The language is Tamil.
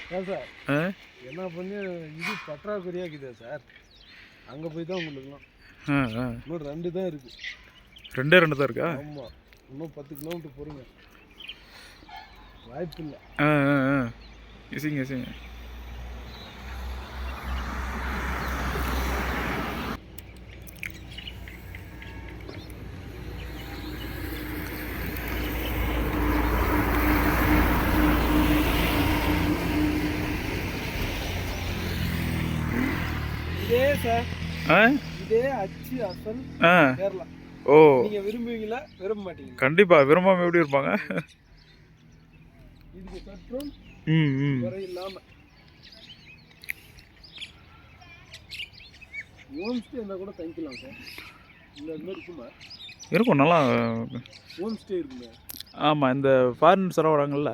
சார் என்ன பண்ணி இது பற்றாக்குறையாக இருக்குதா சார்? அங்கே போய் தான் உங்களுக்குலாம் இன்னும் 2 தான் இருக்குது. 2 தான் இருக்கா? ஆமாம், இன்னும் 10 கிலோமீட்டர் போகிறீங்க, வாய்ப்பு இல்லை. இசிங்க இசிங்க. இதே சார், இதே அச்சு அசல் கேரளா. ஓ, நீங்க விரும்புவீங்களா? விரும்ப மாட்டீங்க? கண்டிப்பா விரும்பாம எப்படி இருப்பாங்க? இதுக்கு சற்றும் குறை இல்லாம ஹோம் ஸ்டே இருந்தா கூட தங்கிக்கலாம் சார். இந்த மாதிரி இருக்குமா? இருக்கும், நல்லா ஹோம் ஸ்டே இருக்குங்க. ஆமாம், இந்த ஃபாரினர்ஸ் எல்லாம் வராங்கல்ல.